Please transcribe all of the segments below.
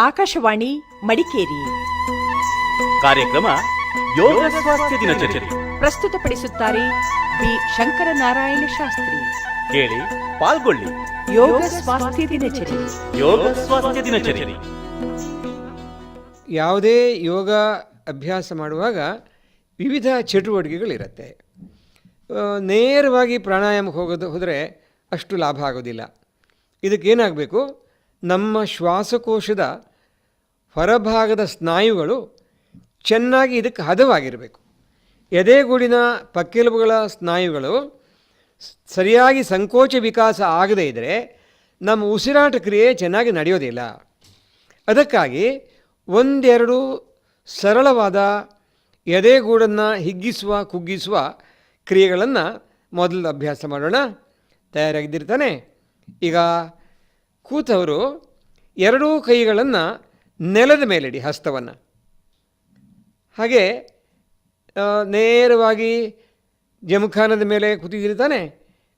ಆಕಾಶವಾಣಿ ಮಡಿಕೇರಿ. ಕಾರ್ಯಕ್ರಮ ಯೋಗ ಸ್ವಾಸ್ಥ್ಯ ದಿನಚರಿ ಪ್ರಸ್ತುತಪಡಿಸುತ್ತಾರೆ ಬಿ ಶಂಕರನಾರಾಯಣ ಶಾಸ್ತ್ರಿ. ಕೇಳಿ, ಪಾಲ್ಗೊಳ್ಳಿ. ಯೋಗ ಸ್ವಾಸ್ಥ್ಯ ದಿನಚರಿ. ಯೋಗ ಸ್ವಾಸ್ಥ್ಯ ದಿನಚರಿ. ಯಾವುದೇ ಯೋಗ ಅಭ್ಯಾಸ ಮಾಡುವಾಗ ವಿವಿಧ ಚಟುವಟಿಕೆಗಳಿರುತ್ತೆ. ನೇರವಾಗಿ ಪ್ರಾಣಾಯಾಮಕ್ಕೆ ಹೋದರೆ ಅಷ್ಟು ಲಾಭ ಆಗೋದಿಲ್ಲ. ಇದಕ್ಕೇನಾಗಬೇಕು, ನಮ್ಮ ಶ್ವಾಸಕೋಶದ ಹೊರಭಾಗದ ಸ್ನಾಯುಗಳು ಚೆನ್ನಾಗಿ ಇದಕ್ಕೆ ಹದವಾಗಿರಬೇಕು. ಎದೆಗೂಡಿನ ಪಕ್ಕೆಲುಬುಗಳ ಸ್ನಾಯುಗಳು ಸರಿಯಾಗಿ ಸಂಕೋಚ ವಿಕಾಸ ಆಗದೇ ಇದ್ದರೆ ನಮ್ಮ ಉಸಿರಾಟ ಕ್ರಿಯೆ ಚೆನ್ನಾಗಿ ನಡೆಯೋದಿಲ್ಲ. ಅದಕ್ಕಾಗಿ ಒಂದೆರಡು ಸರಳವಾದ ಎದೆಗೂಡನ್ನು ಹಿಗ್ಗಿಸುವ ಕುಗ್ಗಿಸುವ ಕ್ರಿಯೆಗಳನ್ನು ಮೊದಲು ಅಭ್ಯಾಸ ಮಾಡೋಣ. ತಯಾರಾಗಿದ್ದಿರ್ತಾನೆ. ಈಗ ಕೂತವರು ಎರಡೂ ಕೈಗಳನ್ನು ನೆಲದ ಮೇಲಿಡಿ, ಹಸ್ತವನ್ನು ಹಾಗೆ ನೇರವಾಗಿ ಜಮಖಾನದ ಮೇಲೆ ಕೂತಿದ್ದಿರ್ತಾನೆ.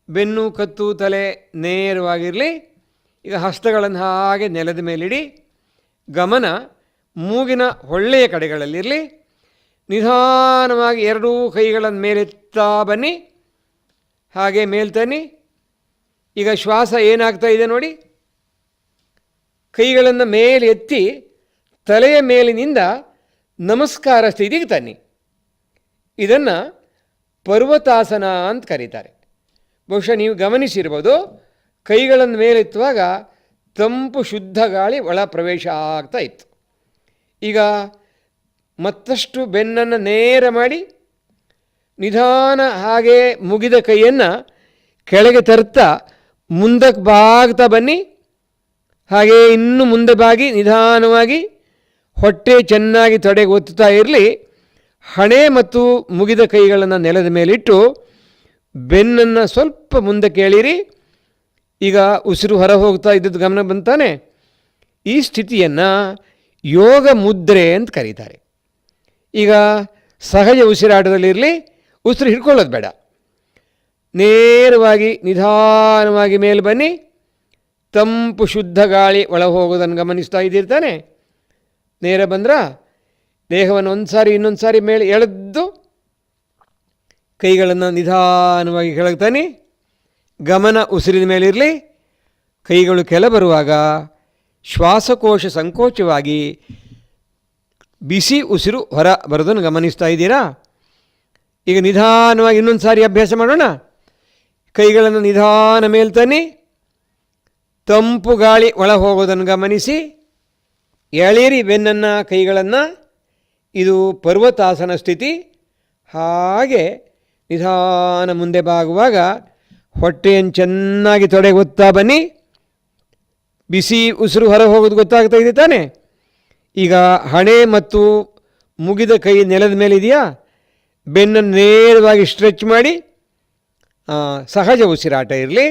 ಬೆನ್ನು, ಕತ್ತು, ತಲೆ ನೇರವಾಗಿರಲಿ. ಈಗ ಹಸ್ತಗಳನ್ನು ಹಾಗೆ ನೆಲದ ಮೇಲಿಡಿ. ಗಮನ ಮೂಗಿನ ಹೊಳ್ಳೆಯ ಕಡೆಗಳಲ್ಲಿರಲಿ. ನಿಧಾನವಾಗಿ ಎರಡೂ ಕೈಗಳನ್ನು ಮೇಲೆತ್ತಾ ಬನ್ನಿ, ಹಾಗೆ ಮೇಲ್ತನ್ನಿ. ಈಗ ಶ್ವಾಸ ಏನಾಗ್ತಾ ಇದೆ ನೋಡಿ. ಕೈಗಳನ್ನು ಮೇಲೆ ಎತ್ತಿ ತಲೆಯ ಮೇಲಿನಿಂದ ನಮಸ್ಕಾರ ಸ್ಥಿತಿಗೆ ತನ್ನಿ. ಇದನ್ನು ಪರ್ವತಾಸನ ಅಂತ ಕರೀತಾರೆ. ಬಹುಶಃ ನೀವು ಗಮನಿಸಿರ್ಬೋದು, ಕೈಗಳನ್ನು ಮೇಲೆತ್ತುವಾಗ ತಂಪು ಶುದ್ಧ ಗಾಳಿ ಒಳ ಪ್ರವೇಶ ಆಗ್ತಾ ಇತ್ತು. ಈಗ ಮತ್ತಷ್ಟು ಬೆನ್ನನ್ನು ನೇರ ಮಾಡಿ ನಿಧಾನ ಹಾಗೆ ಮುಗಿದ ಕೈಯನ್ನು ಕೆಳಗೆ ತರ್ತಾ ಮುಂದಕ್ಕೆ ಬಾಗ್ತಾ ಬನ್ನಿ. ಹಾಗೆ ಇನ್ನು ಮುಂದೆ ಬಾಗಿ ನಿಧಾನವಾಗಿ ಹೊಟ್ಟೆ ಚೆನ್ನಾಗಿ ತೊಡೆಗೆ ಒತ್ತುತ್ತಾ ಇರಲಿ. ಹಣೆ ಮತ್ತು ಮುಗಿದ ಕೈಗಳನ್ನು ನೆಲದ ಮೇಲಿಟ್ಟು ಬೆನ್ನನ್ನು ಸ್ವಲ್ಪ ಮುಂದಕ್ಕೆ ಎಳೀರಿ. ಈಗ ಉಸಿರು ಹೊರ ಹೋಗ್ತಾ ಇದ್ದದ್ದು ಗಮನ ಬಂತಾನೆ. ಈ ಸ್ಥಿತಿಯನ್ನು ಯೋಗ ಮುದ್ರೆ ಅಂತ ಕರೀತಾರೆ. ಈಗ ಸಹಜ ಉಸಿರಾಟದಲ್ಲಿರಲಿ, ಉಸಿರು ಹಿಡ್ಕೊಳ್ಳೋದು ಬೇಡ. ನೇರವಾಗಿ ನಿಧಾನವಾಗಿ ಮೇಲೆ ಬನ್ನಿ. ತಂಪು ಶುದ್ಧ ಗಾಳಿ ಒಳ ಹೋಗೋದನ್ನು ಗಮನಿಸ್ತಾ ಇದ್ದಿರ್ತಾನೆ. ನೇರ ಬಂದ್ರ ದೇಹವನ್ನು ಒಂದು ಸಾರಿ ಇನ್ನೊಂದು ಸಾರಿ ಮೇಲೆ ಎಳೆದು ಕೈಗಳನ್ನು ನಿಧಾನವಾಗಿ ಕೆಳಗ್ತಾನೆ. ಗಮನ ಉಸಿರಿನ ಮೇಲಿರಲಿ. ಕೈಗಳು ಕೆಳ ಬರುವಾಗ ಶ್ವಾಸಕೋಶ ಸಂಕೋಚವಾಗಿ ಬಿಸಿ ಉಸಿರು ಹೊರ ಬರೋದನ್ನು ಗಮನಿಸ್ತಾ ಇದ್ದೀರಾ. ಈಗ ನಿಧಾನವಾಗಿ ಇನ್ನೊಂದು ಸಾರಿ ಅಭ್ಯಾಸ ಮಾಡೋಣ. ಕೈಗಳನ್ನು ನಿಧಾನ ಮೇಲ್ತಾನೆ. ತಂಪು ಗಾಳಿ ಒಳ ಹೋಗೋದನ್ನು ಗಮನಿಸಿ ಎಳೀರಿ ಬೆನ್ನನ್ನು, ಕೈಗಳನ್ನು. ಇದು ಪರ್ವತಾಸನ ಸ್ಥಿತಿ. ಹಾಗೆ ನಿಧಾನ ಮುಂದೆ ಬಾಗುವಾಗ ಹೊಟ್ಟೆಯನ್ನು ಚೆನ್ನಾಗಿ ತೊಡೆಗೆ ಒತ್ತಾ ಬನ್ನಿ. ಬಿಸಿ ಉಸಿರು ಹೊರ ಹೋಗೋದು ಗೊತ್ತಾಗ್ತಾ ಇದೆ ತಾನೆ. ಈಗ ಹಣೆ ಮತ್ತು ಮುಗಿದ ಕೈ ನೆಲದ ಮೇಲೆ ಇದೆಯಾ. ಬೆನ್ನನ್ನು ನೇರವಾಗಿ ಸ್ಟ್ರೆಚ್ ಮಾಡಿ ಸಹಜ ಉಸಿರಾಟ ಇರಲಿ.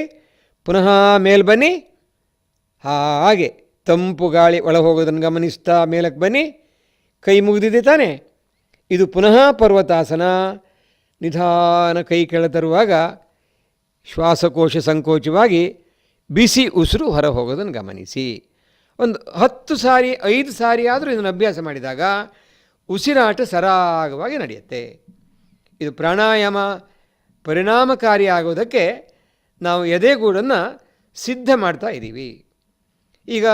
ಪುನಃ ಮೇಲೆ ಬನ್ನಿ. ಹಾಗೆ ತಂಪು ಗಾಳಿ ಒಳ ಹೋಗೋದನ್ನು ಗಮನಿಸ್ತಾ ಮೇಲಕ್ಕೆ ಬನ್ನಿ. ಕೈ ಮುಗಿದಿದೆ ತಾನೆ. ಇದು ಪುನಃ ಪರ್ವತಾಸನ. ನಿಧಾನ ಕೈ ಕೆಳ ತರುವಾಗ ಶ್ವಾಸಕೋಶ ಸಂಕೋಚವಾಗಿ ಬಿಸಿ ಉಸಿರು ಹೊರ ಹೋಗೋದನ್ನು ಗಮನಿಸಿ. ಒಂದು 10 ಸಾರಿ 5 ಸಾರಿ ಆದರೂ ಇದನ್ನು ಅಭ್ಯಾಸ ಮಾಡಿದಾಗ ಉಸಿರಾಟ ಸರಾಗವಾಗಿ ನಡೆಯುತ್ತೆ. ಇದು ಪ್ರಾಣಾಯಾಮ ಪರಿಣಾಮಕಾರಿ ಆಗೋದಕ್ಕೆ ನಾವು ಎದೆಗೂಡನ್ನು ಸಿದ್ಧ ಮಾಡ್ತಾ ಇದ್ದೀವಿ. ಈಗ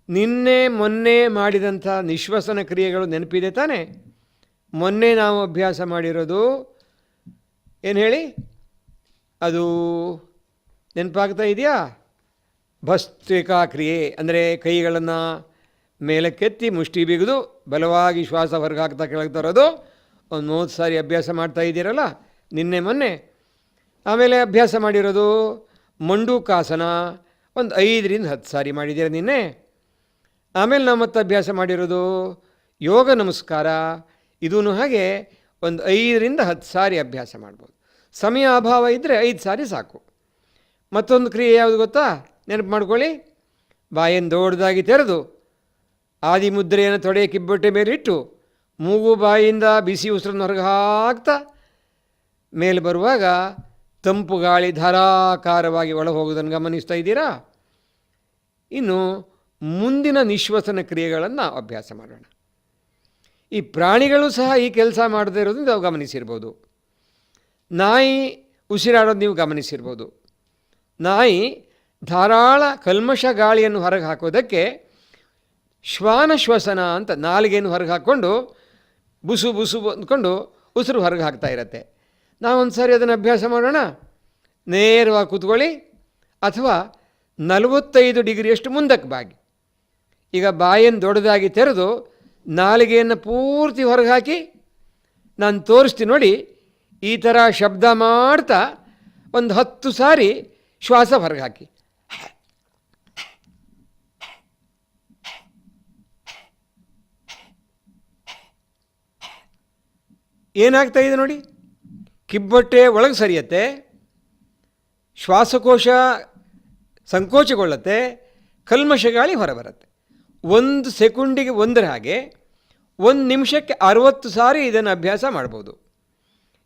ನಿನ್ನೆ ಮೊನ್ನೆ ಮಾಡಿದಂಥ ನಿಶ್ವಸನ ಕ್ರಿಯೆಗಳು ನೆನಪಿದೆ ತಾನೆ. ಮೊನ್ನೆ ನಾವು ಅಭ್ಯಾಸ ಮಾಡಿರೋದು ಏನು ಹೇಳಿ, ಅದು ನೆನಪಾಗ್ತಾ ಇದೆಯಾ? ಭಸ್ತ್ರಿಕಾ ಕ್ರಿಯೆ. ಅಂದರೆ ಕೈಗಳನ್ನು ಮೇಲಕ್ಕೆತ್ತಿ ಮುಷ್ಟಿ ಬಿಗಿದು ಬಲವಾಗಿ ಶ್ವಾಸ ಹೊರಗೆ ಹಾಕ್ತಾ ಕೆಳಗೆ ತರೋದು. ಒಂದು 30 ಸಾರಿ ಅಭ್ಯಾಸ ಮಾಡ್ತಾ ಇದ್ದೀರಲ್ಲ ನಿನ್ನೆ ಮೊನ್ನೆ. ಆಮೇಲೆ ಅಭ್ಯಾಸ ಮಾಡಿರೋದು ಮಂಡೂಕಾಸನ. ಒಂದು 5ರಿಂದ 10 ಸಾರಿ ಮಾಡಿದ್ದೀರ ನಿನ್ನೆ. ಆಮೇಲೆ ನಾವು ಮತ್ತೆ ಅಭ್ಯಾಸ ಮಾಡಿರೋದು ಯೋಗ ನಮಸ್ಕಾರ. ಇದೂ ಹಾಗೆ ಒಂದು 5ರಿಂದ 10 ಸಾರಿ ಅಭ್ಯಾಸ ಮಾಡ್ಬೋದು. ಸಮಯ ಅಭಾವ ಇದ್ದರೆ 5 ಸಾರಿ ಸಾಕು. ಮತ್ತೊಂದು ಕ್ರಿಯೆ ಯಾವುದು ಗೊತ್ತಾ? ನೆನಪು ಮಾಡ್ಕೊಳ್ಳಿ. ಬಾಯನ್ನು ದೊಡ್ಡದಾಗಿ ತೆರೆದು ಆದಿಮುದ್ರೆಯನ್ನು ತೊಡೆಯ ಕಿಬ್ಬೊಟ್ಟೆ ಮೇಲಿಟ್ಟು ಮೂಗು ಬಾಯಿಯಿಂದ ಬಿಸಿ ಉಸಿರನ್ನು ಹೊರಗೆ ಹಾಕ್ತಾ ಮೇಲೆ ಬರುವಾಗ ತಂಪು ಗಾಳಿ ಧಾರಾಕಾರವಾಗಿ ಒಳ ಹೋಗೋದನ್ನು ಗಮನಿಸ್ತಾ ಇದ್ದೀರಾ. ಇನ್ನು ಮುಂದಿನ ನಿಶ್ವಸನ ಕ್ರಿಯೆಗಳನ್ನು ಅಭ್ಯಾಸ ಮಾಡೋಣ. ಈ ಪ್ರಾಣಿಗಳು ಸಹ ಈ ಕೆಲಸ ಮಾಡದೇ ಇರೋದನ್ನು ನಾವು ಗಮನಿಸಿರ್ಬೋದು. ನಾಯಿ ಉಸಿರಾಡೋದು ನೀವು ಗಮನಿಸಿರ್ಬೋದು. ನಾಯಿ ಧಾರಾಳ ಕಲ್ಮಶ ಗಾಳಿಯನ್ನು ಹೊರಗೆ ಹಾಕೋದಕ್ಕೆ ಶ್ವಾನಶ್ವಸನ ಅಂತ ನಾಲಿಗೆಯನ್ನು ಹೊರಗೆ ಹಾಕ್ಕೊಂಡು ಬುಸು ಬುಸು ಅಂದ್ಕೊಂಡು ಉಸಿರು ಹೊರಗೆ ಹಾಕ್ತಾ ಇರತ್ತೆ. ನಾವೊಂದು ಸಾರಿ ಅದನ್ನು ಅಭ್ಯಾಸ ಮಾಡೋಣ. ನೇರವಾಗಿ ಕೂತ್ಕೊಳ್ಳಿ ಅಥವಾ 45 ಡಿಗ್ರಿಯಷ್ಟು ಮುಂದಕ್ಕೆ ಬಾಗಿ. ಈಗ ಬಾಯನ್ನು ದೊಡ್ಡದಾಗಿ ತೆರೆದು ನಾಲಿಗೆಯನ್ನು ಪೂರ್ತಿ ಹೊರಗೆ ಹಾಕಿ ನಾನು ತೋರಿಸ್ತೀನಿ ನೋಡಿ. ಈ ಥರ ಶಬ್ದ ಮಾಡ್ತಾ ಒಂದು 10 ಸಾರಿ ಶ್ವಾಸ ಹೊರಗೆ ಹಾಕಿ. ಏನಾಗ್ತಾ ಇದೆ ನೋಡಿ, ಕಿಬ್ಬೊಟ್ಟೆ ಒಳಗೆ ಸರಿಯತ್ತೆ, ಶ್ವಾಸಕೋಶ ಸಂಕೋಚಗೊಳ್ಳುತ್ತೆ, ಕಲ್ಮಶ ಗಾಳಿ ಹೊರಬರುತ್ತೆ. 1 ಸೆಕೆಂಡಿಗೆ 1 ಹಾಗೆ 1 ನಿಮಿಷಕ್ಕೆ 60 ಸಾರಿ ಇದನ್ನು ಅಭ್ಯಾಸ ಮಾಡ್ಬೋದು.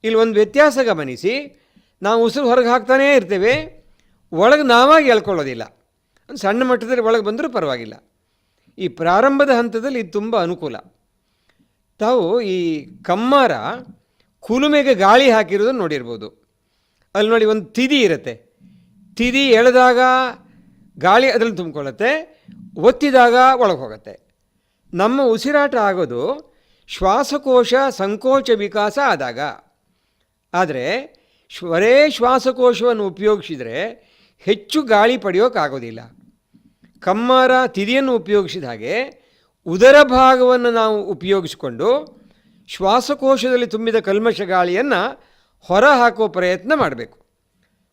ಇಲ್ಲಿ ಒಂದು ವ್ಯತ್ಯಾಸ ಗಮನಿಸಿ, ನಾವು ಉಸಿರು ಹೊರಗೆ ಹಾಕ್ತಾನೇ ಇರ್ತೇವೆ, ಒಳಗೆ ನಾವಾಗಿ ಎಳ್ಕೊಳ್ಳೋದಿಲ್ಲ. ಸಣ್ಣ ಮಟ್ಟದಲ್ಲಿ ಒಳಗೆ ಬಂದರೂ ಪರವಾಗಿಲ್ಲ. ಈ ಪ್ರಾರಂಭದ ಹಂತದಲ್ಲಿ ಇದು ತುಂಬ ಅನುಕೂಲ. ತಾವು ಈ ಕಮ್ಮಾರ ಕುಲುಮೆಗೆ ಗಾಳಿ ಹಾಕಿರೋದನ್ನು ನೋಡಿರ್ಬೋದು. ಅಲ್ಲಿ ನೋಡಿ ಒಂದು ತಿದಿ ಇರುತ್ತೆ. ತಿದಿ ಎಳೆದಾಗ ಗಾಳಿ ಅದರಲ್ಲಿ ತುಂಬಿಕೊಳ್ಳುತ್ತೆ, ಒತ್ತಿದಾಗ ಒಳಗೆ ಹೋಗುತ್ತೆ. ನಮ್ಮ ಉಸಿರಾಟ ಆಗೋದು ಶ್ವಾಸಕೋಶ ಸಂಕೋಚ ವಿಕಾಸ ಆದಾಗ. ಆದರೆ ಬರೇ ಶ್ವಾಸಕೋಶವನ್ನು ಉಪಯೋಗಿಸಿದರೆ ಹೆಚ್ಚು ಗಾಳಿ ಪಡೆಯೋಕ್ಕಾಗೋದಿಲ್ಲ. ಕಮ್ಮಾರ ತಿದಿಯನ್ನು ಉಪಯೋಗಿಸಿದ ಹಾಗೆ ಉದರ ಭಾಗವನ್ನು ನಾವು ಉಪಯೋಗಿಸಿಕೊಂಡು ಶ್ವಾಸಕೋಶದಲ್ಲಿ ತುಂಬಿದ ಕಲ್ಮಶ ಗಾಳಿಯನ್ನು ಹೊರ ಹಾಕೋ ಪ್ರಯತ್ನ ಮಾಡಬೇಕು.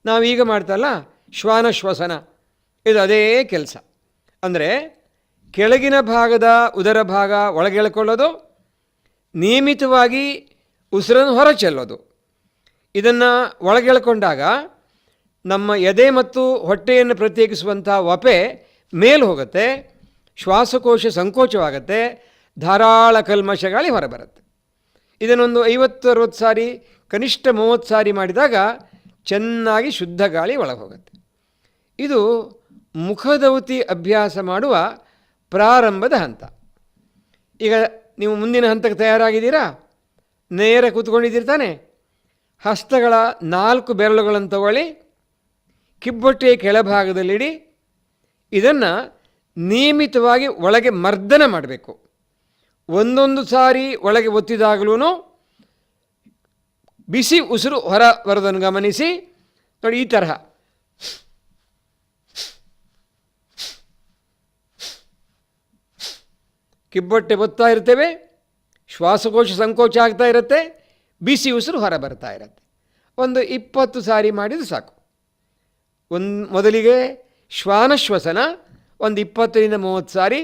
ನಾವೀಗ ಮಾಡ್ತಲ್ಲ ಶ್ವಾನಶ್ವಸನ, ಇದು ಅದೇ ಕೆಲಸ. ಅಂದರೆ ಕೆಳಗಿನ ಭಾಗದ ಉದರ ಭಾಗ ಒಳಗೆಳ್ಕೊಳ್ಳೋದು, ನಿಯಮಿತವಾಗಿ ಉಸಿರನ್ನು ಹೊರ ಚೆಲ್ಲೋದು. ಇದನ್ನು ಒಳಗೆಳ್ಕೊಂಡಾಗ ನಮ್ಮ ಎದೆ ಮತ್ತು ಹೊಟ್ಟೆಯನ್ನು ಪ್ರತ್ಯೇಕಿಸುವಂಥ ವಪೆ ಮೇಲೆ ಹೋಗುತ್ತೆ, ಶ್ವಾಸಕೋಶ ಸಂಕೋಚವಾಗುತ್ತೆ, ಧಾರಾಳ ಕಲ್ಮಶ ಗಾಳಿ ಹೊರಬರುತ್ತೆ. ಇದನ್ನೊಂದು 50-60 ಸಾರಿ, ಕನಿಷ್ಠ 30 ಸಾರಿ ಮಾಡಿದಾಗ ಚೆನ್ನಾಗಿ ಶುದ್ಧ ಗಾಳಿ ಒಳಗೆ ಹೋಗುತ್ತೆ. ಇದು ಮುಖದೌತಿ ಅಭ್ಯಾಸ ಮಾಡುವ ಪ್ರಾರಂಭದ ಹಂತ. ಈಗ ನೀವು ಮುಂದಿನ ಹಂತಕ್ಕೆ ತಯಾರಾಗಿದ್ದೀರಾ? ನೇರ ಕೂತ್ಕೊಂಡಿದ್ದೀರಿ ತಾನೆ? ಹಸ್ತಗಳ 4 ಬೆರಳುಗಳನ್ನು ತಗೊಳ್ಳಿ, ಕಿಬ್ಬೊಟ್ಟೆಯ ಕೆಳಭಾಗದಲ್ಲಿಡಿ. ಇದನ್ನು ನಿಯಮಿತವಾಗಿ ಒಳಗೆ ಮರ್ದನ ಮಾಡಬೇಕು. ಒಂದೊಂದು ಸಾರಿ ಒಳಗೆ ಒತ್ತಿದಾಗಲೂ ಬಿಸಿ ಉಸಿರು ಹೊರ ಬರೋದನ್ನು ಗಮನಿಸಿ. ನೋಡಿ, ಈ ತರಹ ಕಿಬ್ಬೊಟ್ಟೆ ಒತ್ತಾ ಇರ್ತೇವೆ, ಶ್ವಾಸಕೋಶ ಸಂಕೋಚ ಆಗ್ತಾ ಇರುತ್ತೆ, ಬಿಸಿ ಉಸಿರು ಹೊರ ಬರ್ತಾ ಇರುತ್ತೆ. ಒಂದು 20 ಸಾರಿ ಮಾಡಿದರೆ ಸಾಕು. ಮೊದಲಿಗೆ ಶ್ವಾನಶ್ವಸನ ಒಂದು 20-30 ಸಾರಿ,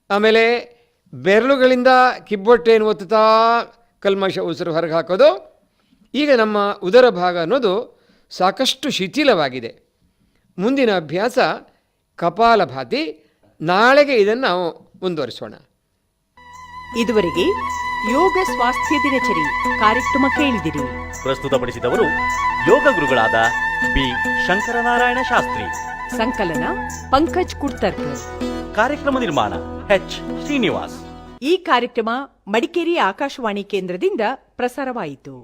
ಆಮೇಲೆ ಬೆರಳುಗಳಿಂದ ಕಿಬ್ಬೊಟ್ಟೆಯನ್ನು ಒತ್ತುತ್ತಾ ಕಲ್ಮಶ ಉಸಿರು ಹೊರಗೆ ಹಾಕೋದು. ಈಗ ನಮ್ಮ ಉದರ ಭಾಗ ಅನ್ನೋದು ಸಾಕಷ್ಟು ಶಿಥಿಲವಾಗಿದೆ. ಮುಂದಿನ ಅಭ್ಯಾಸ ಕಪಾಲಭಾತಿ. ನಾಳೆಗೆ ಇದನ್ನು ನಾವು ಮುಂದುವರಿಸೋಣ. ಇದುವರೆಗೆ ಯೋಗ ಸ್ವಾಸ್ಥ್ಯ ದಿನಚರಿ ಕಾರ್ಯಕ್ರಮ ಕೇಳಿದಿರಿ. ಪ್ರಸ್ತುತಪಡಿಸಿದವರು ಯೋಗ ಗುರುಗಳಾದ ಬಿ ಶಂಕರನಾರಾಯಣ ಶಾಸ್ತ್ರಿ. ಸಂಕಲನ ಪಂಕಜ್ ಕುಡ್ತರ್ಕರ್. ಕಾರ್ಯಕ್ರಮ ನಿರ್ಮಾಣ ಎಚ್ ಶ್ರೀನಿವಾಸ್. ಈ ಕಾರ್ಯಕ್ರಮ ಮಡಿಕೇರಿ ಆಕಾಶವಾಣಿ ಕೇಂದ್ರದಿಂದ ಪ್ರಸಾರವಾಯಿತು.